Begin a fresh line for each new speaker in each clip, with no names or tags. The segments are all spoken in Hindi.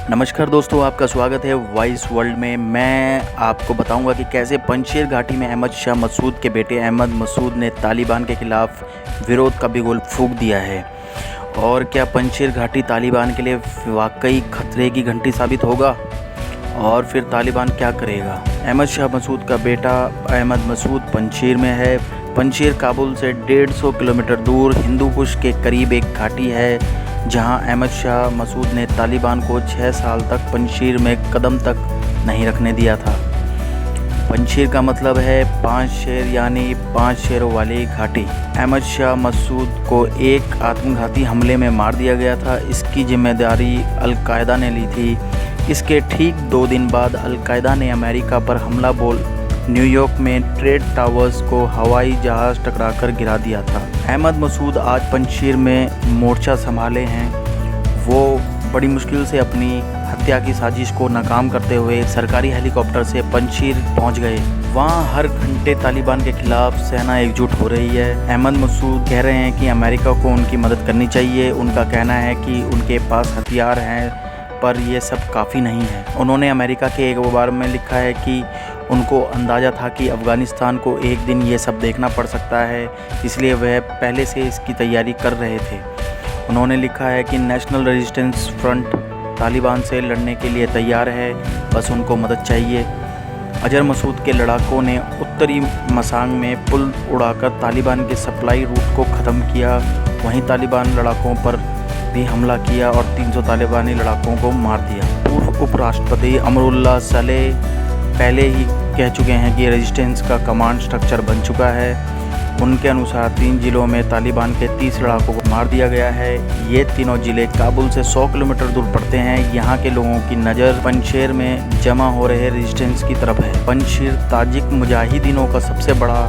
नमस्कार दोस्तों, आपका स्वागत है वॉइस वर्ल्ड में। मैं आपको बताऊंगा कि कैसे पंजशेर घाटी में अहमद शाह मसूद के बेटे अहमद मसूद ने तालिबान के खिलाफ विरोध का बिगुल फूंक दिया है और क्या पंजशेर घाटी तालिबान के लिए वाकई खतरे की घंटी साबित होगा और फिर तालिबान क्या करेगा। अहमद शाह मसूद का बेटा अहमद मसूद पंजशेर में है। पंजशेर काबुल से 150 किलोमीटर दूर हिंदू कुश के करीब एक घाटी है जहां अहमद शाह मसूद ने तालिबान को 6 साल तक पंजशेर में कदम तक नहीं रखने दिया था। पंजशेर का मतलब है 5 शेर, यानी 5 शेरों वाली घाटी। अहमद शाह मसूद को एक आत्मघाती हमले में मार दिया गया था। इसकी जिम्मेदारी अल-कायदा ने ली थी। इसके ठीक 2 दिन बाद अल-कायदा ने अमेरिका पर हमला बोल न्यूयॉर्क में ट्रेड टावर्स को हवाई जहाज़ टकराकर गिरा दिया था। अहमद मसूद आज पंजशेर में मोर्चा संभाले हैं। वो बड़ी मुश्किल से अपनी हत्या की साजिश को नाकाम करते हुए सरकारी हेलीकॉप्टर से पंजशेर पहुंच गए। वहां हर घंटे तालिबान के खिलाफ सेना एकजुट हो रही है। अहमद मसूद कह रहे हैं कि अमेरिका को उनकी मदद करनी चाहिए। उनका कहना है कि उनके पास हथियार हैं पर ये सब काफ़ी नहीं है। उन्होंने अमेरिका के एक अखबार में लिखा है कि उनको अंदाज़ा था कि अफ़गानिस्तान को एक दिन ये सब देखना पड़ सकता है, इसलिए वह पहले से इसकी तैयारी कर रहे थे। उन्होंने लिखा है कि नेशनल रेजिस्टेंस फ्रंट तालिबान से लड़ने के लिए तैयार है, बस उनको मदद चाहिए। अजहर मसूद के लड़ाकों ने उत्तरी मसांग में पुल उड़ाकर तालिबान के सप्लाई रूट को ख़त्म किया। वहीं तालिबान लड़ाकों पर भी हमला किया और 300 तालिबानी लड़ाकों को मार दिया। पूर्व उपराष्ट्रपति अमरुल्लाह सलेह पहले ही कह चुके हैं कि रेजिस्टेंस का कमांड स्ट्रक्चर बन चुका है। उनके अनुसार 3 जिलों में तालिबान के 30 लड़ाकों को मार दिया गया है। ये तीनों ज़िले काबुल से 100 किलोमीटर दूर पड़ते हैं। यहाँ के लोगों की नज़र पंजशेर में जमा हो रहे रेजिस्टेंस की तरफ है। पंजशेर ताजिक मुजाहिदीनों का सबसे बड़ा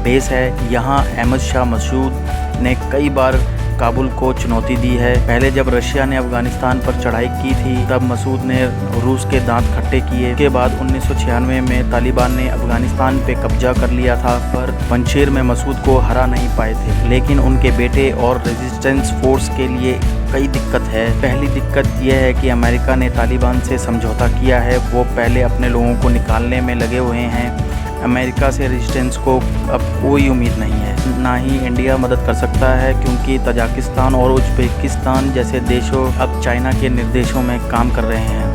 बेस है। यहाँ अहमद शाह मसूद ने कई बार काबुल को चुनौती दी है। पहले जब रशिया ने अफगानिस्तान पर चढ़ाई की थी तब मसूद ने रूस के दांत खट्टे किए। उसके बाद 1996 में तालिबान ने अफगानिस्तान पे कब्जा कर लिया था, पर पंजशेर में मसूद को हरा नहीं पाए थे। लेकिन उनके बेटे और रेजिस्टेंस फोर्स के लिए कई दिक्कत है। पहली दिक्कत यह है कि अमेरिका ने तालिबान से समझौता किया है। वो पहले अपने लोगों को निकालने में लगे हुए हैं। अमेरिका से रेजिस्टेंस को अब कोई उम्मीद नहीं है, ना ही इंडिया मदद कर सकता है, क्योंकि तजाकिस्तान और उज़्बेकिस्तान जैसे देशों अब चाइना के निर्देशों में काम कर रहे हैं।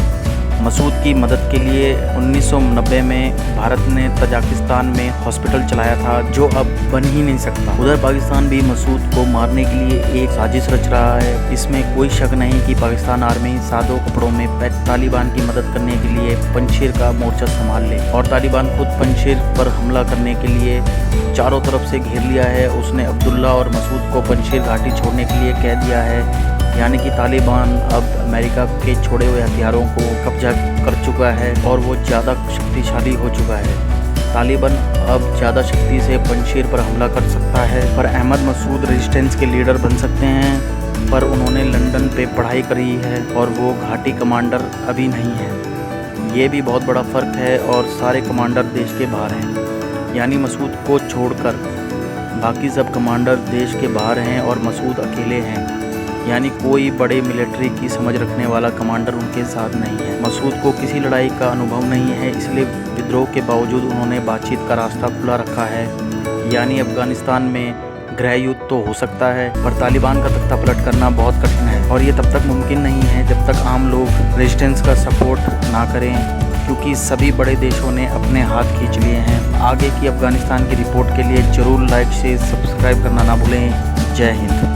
मसूद की मदद के लिए 1990 में भारत ने तजाकिस्तान में हॉस्पिटल चलाया था, जो अब बन ही नहीं सकता। उधर पाकिस्तान भी मसूद को मारने के लिए एक साजिश रच रहा है। इसमें कोई शक नहीं कि पाकिस्तान आर्मी सादों कपड़ों में तालिबान की मदद करने के लिए पंजशेर का मोर्चा संभाल ले, और तालिबान खुद पंजशेर पर हमला करने के लिए चारों तरफ से घेर लिया है। उसने अब्दुल्ला और मसूद को पंजशेर घाटी छोड़ने के लिए कह दिया है, यानी कि तालिबान अब अमेरिका के छोड़े हुए हथियारों को कब्जा कर चुका है और वो ज़्यादा शक्तिशाली हो चुका है। तालिबान अब ज़्यादा शक्ति से पंजशेर पर हमला कर सकता है। पर अहमद मसूद रेजिस्टेंस के लीडर बन सकते हैं, पर उन्होंने लंदन पे पढ़ाई करी है और वो घाटी कमांडर अभी नहीं है। ये भी बहुत बड़ा फ़र्क है, और सारे कमांडर देश के बाहर हैं, यानी मसूद को छोड़कर बाकी सब कमांडर देश के बाहर हैं और मसूद अकेले हैं, यानी कोई बड़े मिलिट्री की समझ रखने वाला कमांडर उनके साथ नहीं है। मसूद को किसी लड़ाई का अनुभव नहीं है, इसलिए विद्रोह के बावजूद उन्होंने बातचीत का रास्ता खुला रखा है। यानी अफगानिस्तान में गृह युद्ध तो हो सकता है, पर तालिबान का तख्ता पलट करना बहुत कठिन है, और ये तब तक मुमकिन नहीं है जब तक आम लोग रेजिस्टेंस का सपोर्ट ना करें, क्योंकि सभी बड़े देशों ने अपने हाथ खींच लिए हैं। आगे की अफगानिस्तान की रिपोर्ट के लिए ज़रूर लाइक, शेयर, सब्सक्राइब करना ना भूलें। जय हिंद।